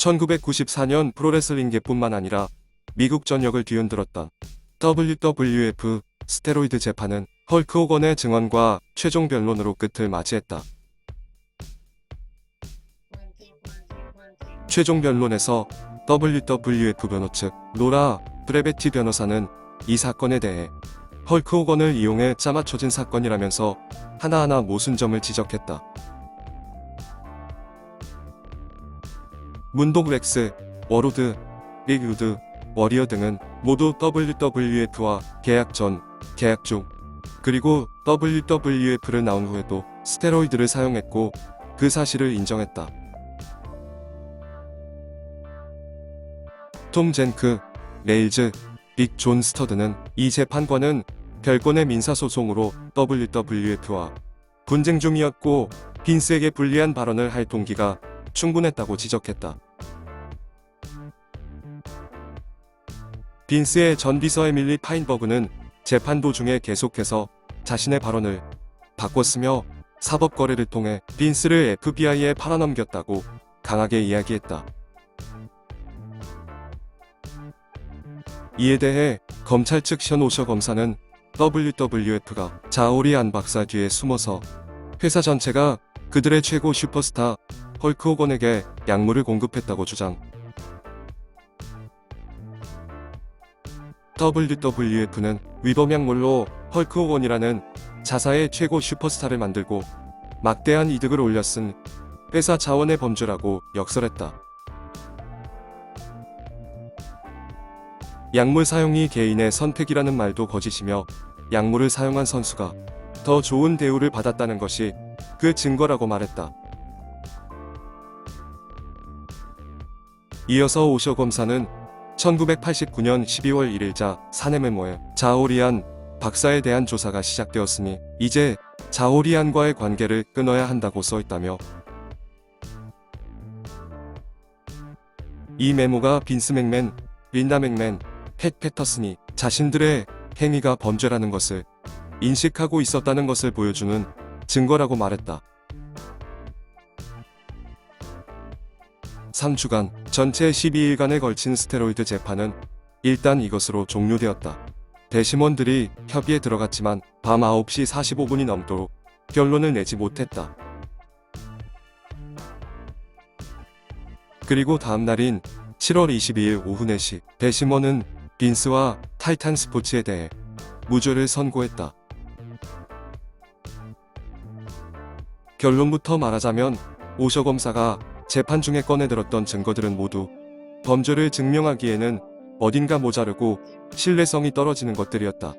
1994년 프로레슬링계뿐만 아니라 미국 전역을 뒤흔들었던 WWF 스테로이드 재판은 헐크 호건의 증언과 최종 변론으로 끝을 맞이했다. 최종 변론에서 WWF 변호 측 노라 브레베티 변호사는 이 사건에 대해 헐크 호건을 이용해 짜맞춰진 사건이라면서 하나하나 모순점을 지적했다. 문독 렉스, 워로드, 리그우드, 워리어 등은 모두 WWF와 계약 전, 계약 중, 그리고 WWF를 나온 후에도 스테로이드를 사용했고 그 사실을 인정했다. 톰 젠크, 레일즈, 빅 존 스터드는 이 재판과는 별건의 민사소송으로 WWF와 분쟁 중이었고 빈스에게 불리한 발언을 할 동기가 충분했다고 지적했다. 빈스의 전 비서 에밀리 파인버그는 재판 도중에 계속해서 자신의 발언을 바꿨으며 사법 거래를 통해 빈스를 FBI에 팔아넘겼다고 강하게 이야기했다. 이에 대해 검찰 측 션 오셔 검사는 WWF가 자오리 안 박사 뒤에 숨어서 회사 전체가 그들의 최고 슈퍼스타 헐크 호건에게 약물을 공급했다고 주장. WWF는 위범 약물로 헐크 호건이라는 자사의 최고 슈퍼스타를 만들고 막대한 이득을 올렸은 회사 자원의 범죄라고 역설했다. 약물 사용이 개인의 선택이라는 말도 거짓이며 약물을 사용한 선수가 더 좋은 대우를 받았다는 것이 그 증거라고 말했다. 이어서 오셔 검사는 1989년 12월 1일자 사내 메모에 자오리안 박사에 대한 조사가 시작되었으니 이제 자오리안과의 관계를 끊어야 한다고 써있다며 이 메모가 빈스 맥맨, 린다 맥맨, 팻 패터슨이 자신들의 행위가 범죄라는 것을 인식하고 있었다는 것을 보여주는 증거라고 말했다. 3주간 전체 12일간에 걸친 스테로이드 재판은 일단 이것으로 종료되었다. 대심원들이 협의에 들어갔지만 밤 9시 45분이 넘도록 결론을 내지 못했다. 그리고 다음 날인 7월 22일 오후 4시 대심원은 빈스와 타이탄 스포츠에 대해 무죄를 선고했다. 결론부터 말하자면 오셔 검사가 재판 중에 꺼내들었던 증거들은 모두 범죄를 증명하기에는 어딘가 모자르고 신뢰성이 떨어지는 것들이었다.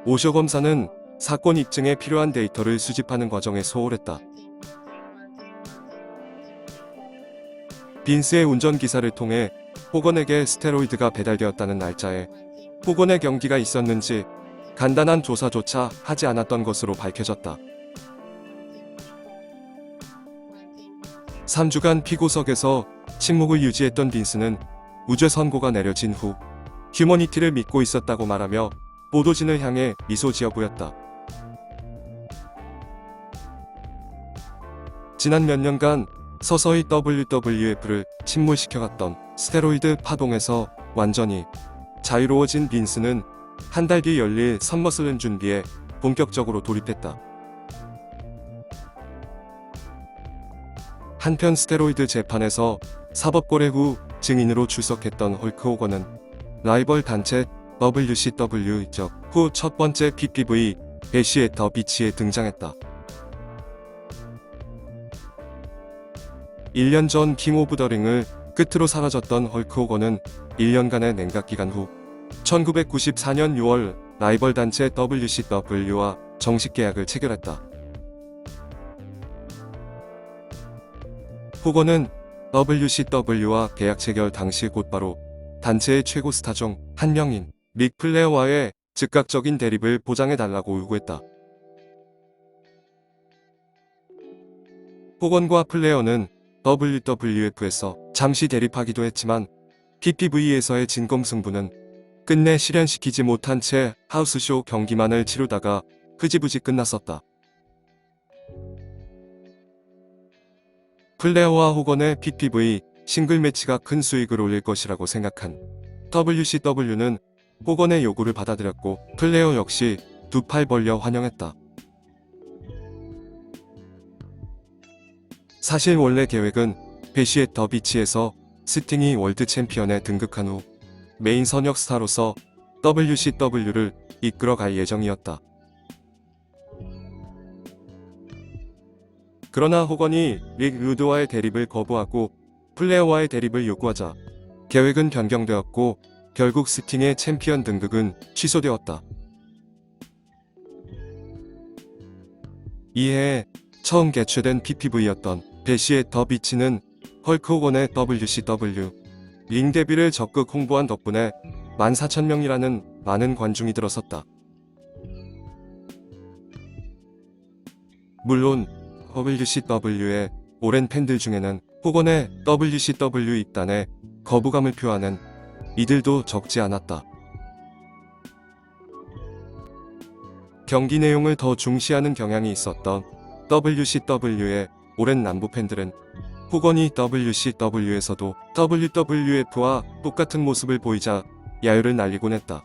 오셔 검사는 사건 입증에 필요한 데이터를 수집하는 과정에 소홀했다. 빈스의 운전기사를 통해 호건에게 스테로이드가 배달되었다는 날짜에 호건의 경기가 있었는지 간단한 조사조차 하지 않았던 것으로 밝혀졌다. 3주간 피고석에서 침묵을 유지했던 빈스는 무죄 선고가 내려진 후 휴머니티를 믿고 있었다고 말하며 보도진을 향해 미소 지어 보였다. 지난 몇 년간 서서히 WWF를 침몰시켜갔던 스테로이드 파동에서 완전히 자유로워진 빈스는 한 달 뒤 열릴 선머슬은 준비에 본격적으로 돌입했다. 한편 스테로이드 재판에서 사법거래 후 증인으로 출석했던 헐크 호건은 라이벌 단체 WCW 이적 후 첫 번째 PPV 배시 앳 더 비치에 등장했다. 1년 전 킹 오브 더 링을 끝으로 사라졌던 헐크 호건은 1년간의 냉각 기간 후 1994년 6월 라이벌 단체 WCW와 정식 계약을 체결했다. 호건은 WCW와 계약 체결 당시 곧바로 단체의 최고 스타 중 한 명인 릭 플레어와의 즉각적인 대립을 보장해달라고 요구했다. 호건과 플레어는 WWF에서 잠시 대립하기도 했지만 PPV에서의 진검승부는 끝내 실현시키지 못한 채 하우스쇼 경기만을 치르다가 흐지부지 끝났었다. 플레어와 호건의 PPV 싱글 매치가 큰 수익을 올릴 것이라고 생각한 WCW는 호건의 요구를 받아들였고 플레어 역시 두 팔 벌려 환영했다. 사실 원래 계획은 배시 앳 더 비치에서 스팅이 월드 챔피언에 등극한 후 메인 선역 스타로서 WCW를 이끌어갈 예정이었다. 그러나 호건이 릭 루드와의 대립을 거부하고 플레어와의 대립을 요구하자 계획은 변경되었고 결국 스팅의 챔피언 등극은 취소되었다. 이해 처음 개최된 PPV였던 배시의 더 비치는 헐크 호건의 WCW 링 데뷔를 적극 홍보한 덕분에 14,000명이라는 많은 관중이 들어섰다. 물론 WCW의 오랜 팬들 중에는 호건의 WCW 입단에 거부감을 표하는 이들도 적지 않았다. 경기 내용을 더 중시하는 경향이 있었던 WCW의 오랜 남부 팬들은 호건이 WCW에서도 WWF와 똑같은 모습을 보이자 야유를 날리곤 했다.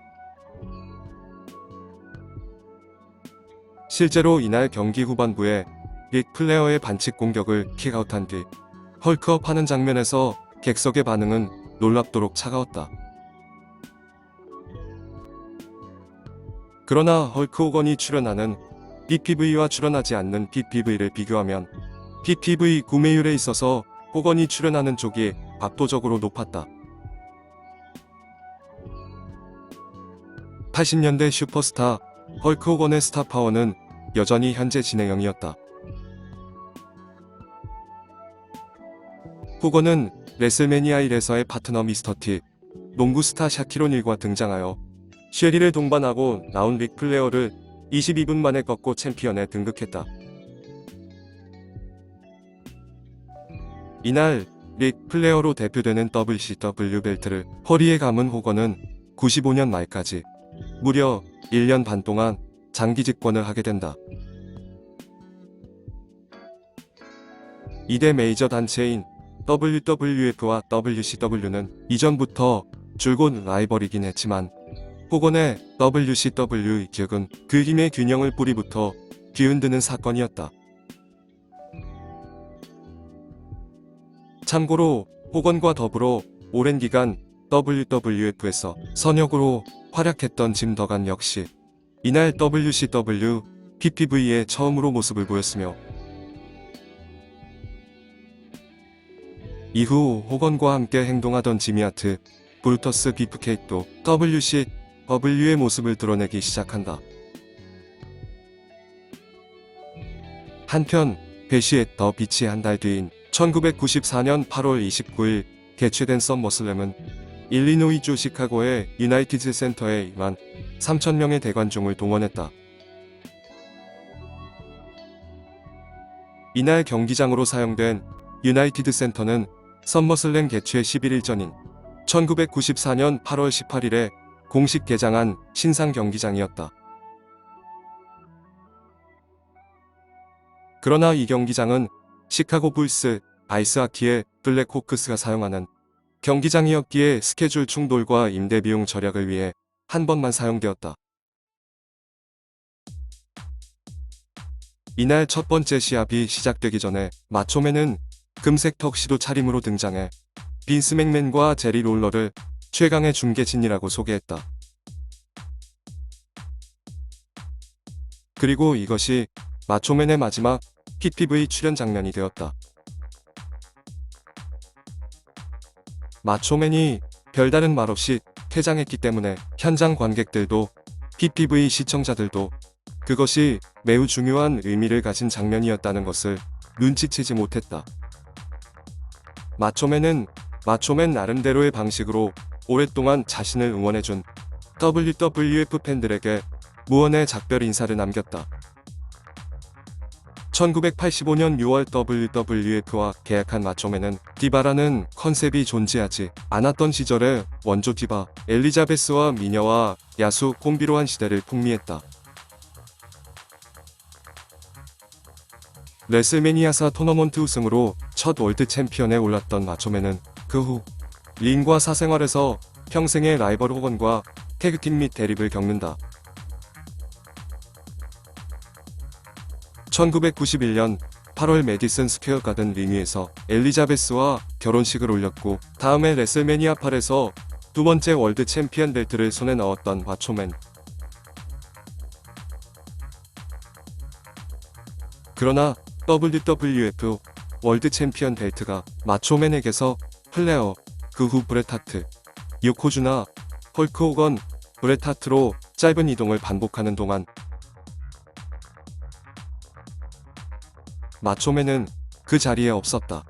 실제로 이날 경기 후반부에 릭 플레어의 반칙 공격을 킥아웃한 뒤 헐크업 하는 장면에서 객석의 반응은 놀랍도록 차가웠다. 그러나 헐크 호건이 출연하는 PPV와 출연하지 않는 PPV를 비교하면 PPV 구매율에 있어서 호건이 출연하는 쪽이 압도적으로 높았다. 80년대 슈퍼스타 헐크 호건의 스타 파워는 여전히 현재 진행형이었다. 호건은 레슬매니아 1에서의 파트너 미스터 T, 농구 스타 샤키론 1과 등장하여 쉐리를 동반하고 나온 릭 플레어를 22분 만에 꺾고 챔피언에 등극했다. 이날 릭 플레어로 대표되는 WCW 벨트를 허리에 감은 호건은 95년 말까지 무려 1년 반 동안 장기 집권을 하게 된다. 이대 메이저 단체인 WWF와 WCW는 이전부터 줄곧 라이벌이긴 했지만 호건의 WCW 이격은 그 힘의 균형을 뿌리부터 뒤흔드는 사건이었다. 참고로 호건과 더불어 오랜 기간 WWF에서 선역으로 활약했던 짐 더간 역시 이날 WCW PPV에 처음으로 모습을 보였으며 이후 호건과 함께 행동하던 지미 하트, 브루터스 비프케이트도 WCW의 모습을 드러내기 시작한다. 한편 배시의 더 비치 한 달 뒤인 1994년 8월 29일 개최된 썸머슬램은 일리노이주 시카고의 유나이티드 센터에 2만 3,000명의 대관중을 동원했다. 이날 경기장으로 사용된 유나이티드 센터는 썸머슬램 개최 11일 전인 1994년 8월 18일에 공식 개장한 신상 경기장이었다. 그러나 이 경기장은 시카고 불스 아이스하키의 블랙호크스가 사용하는 경기장이었기에 스케줄 충돌과 임대 비용 절약을 위해 한 번만 사용되었다. 이날 첫 번째 시합이 시작되기 전에 마초맨은 금색 턱시도 차림으로 등장해 빈스 맥맨과 제리 롤러를 최강의 중계진이라고 소개했다. 그리고 이것이 마초맨의 마지막 PPV 출연 장면이 되었다. 마초맨이 별다른 말 없이 퇴장했기 때문에 현장 관객들도 PPV 시청자들도 그것이 매우 중요한 의미를 가진 장면이었다는 것을 눈치채지 못했다. 마초맨은 마초맨 나름대로의 방식으로 오랫동안 자신을 응원해준 WWF 팬들에게 무언의 작별 인사를 남겼다. 1985년 6월 WWF와 계약한 마초맨은 디바라는 컨셉이 존재하지 않았던 시절에 원조 디바 엘리자베스와 미녀와 야수 콤비로 한 시대를 풍미했다. 레슬매니아사 토너먼트 우승으로 첫 월드 챔피언에 올랐던 마초맨은 그 후 링과 사생활에서 평생의 라이벌 호건과 태그팀 및 대립을 겪는다. 1991년 8월 메디슨 스퀘어 가든 링 위에서 엘리자베스와 결혼식을 올렸고 다음해 레슬매니아 8에서 두 번째 월드 챔피언 벨트를 손에 넣었던 마초맨. 그러나 WWF 월드 챔피언 벨트가 마초맨에게서 플레어, 그 후 브렛 하트, 요코즈나, 헐크 호건, 브렛 하트로 짧은 이동을 반복하는 동안 마초맨은 그 자리에 없었다.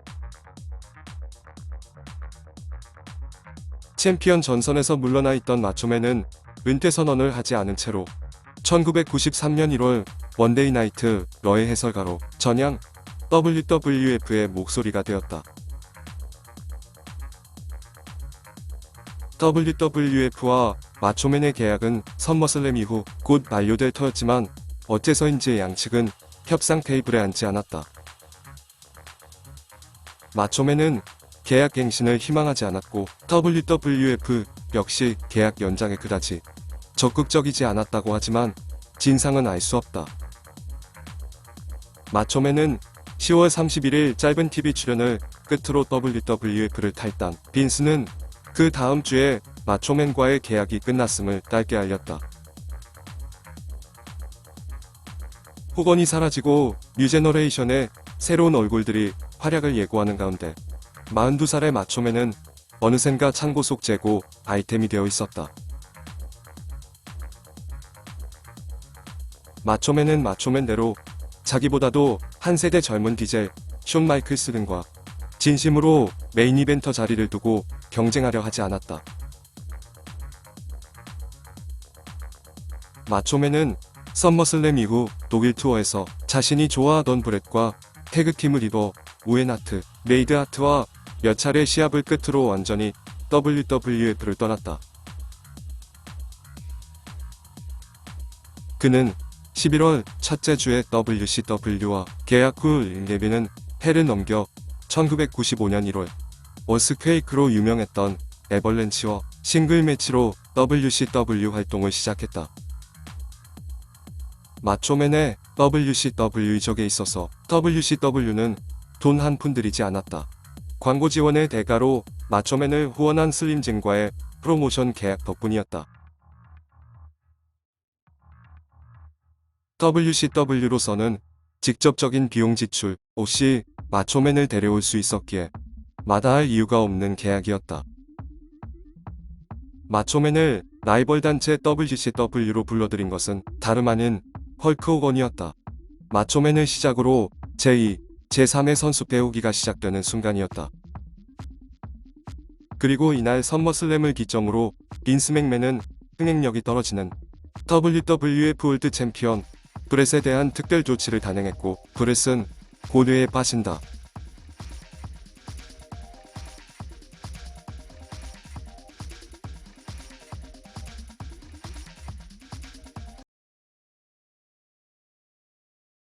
챔피언 전선에서 물러나 있던 마초맨은 은퇴 선언을 하지 않은 채로 1993년 1월 원데이 나이트 러의 해설가로 전향 WWF의 목소리가 되었다. WWF와 마초맨의 계약은 섬머슬램 이후 곧 만료될 터였지만 어째서인지 양측은 협상 테이블에 앉지 않았다. 마초맨은 계약 갱신을 희망하지 않았고 WWF 역시 계약 연장에 그다지 적극적이지 않았다고 하지만 진상은 알 수 없다. 마초맨은 10월 31일 짧은 TV 출연을 끝으로 WWF를 탈당. 빈스는 그 다음 주에 마초맨과의 계약이 끝났음을 짧게 알렸다. 호건이 사라지고 뉴제너레이션의 새로운 얼굴들이 활약을 예고하는 가운데 42살의 마초맨은 어느샌가 창고 속 재고 아이템이 되어 있었다. 마초맨은 마초맨대로 자기보다도 한 세대 젊은 디젤 숀 마이클스 등과 진심으로 메인 이벤터 자리를 두고 경쟁하려 하지 않았다. 마초맨은 썸머슬램 이후 독일 투어에서 자신이 좋아하던 브렛과 태그팀을 이뤄 우엔하트, 메이드하트와 몇 차례 시합을 끝으로 완전히 WWF를 떠났다. 그는 11월 첫째 주에 WCW와 계약 후 레비는 해를 넘겨 1995년 1월 어스퀘이크로 유명했던 에벌렌치와 싱글 매치로 WCW 활동을 시작했다. 마초맨의 WCW 이적에 있어서 WCW는 돈 한 푼 들이지 않았다. 광고 지원의 대가로 마초맨을 후원한 슬림진과의 프로모션 계약 덕분이었다. WCW로서는 직접적인 비용 지출 없이 마초맨을 데려올 수 있었기에 마다할 이유가 없는 계약이었다. 마초맨을 라이벌 단체 WCW로 불러들인 것은 다름 아닌 헐크 호건이었다. 마초맨을 시작으로 제2, 제3의 선수 배우기가 시작되는 순간이었다. 그리고 이날 섬머슬램을 기점으로 빈스 맥맨은 흥행력이 떨어지는 WWF 월드 챔피언 브렛에 대한 특별 조치를 단행했고 브렛은 고뇌에 빠진다.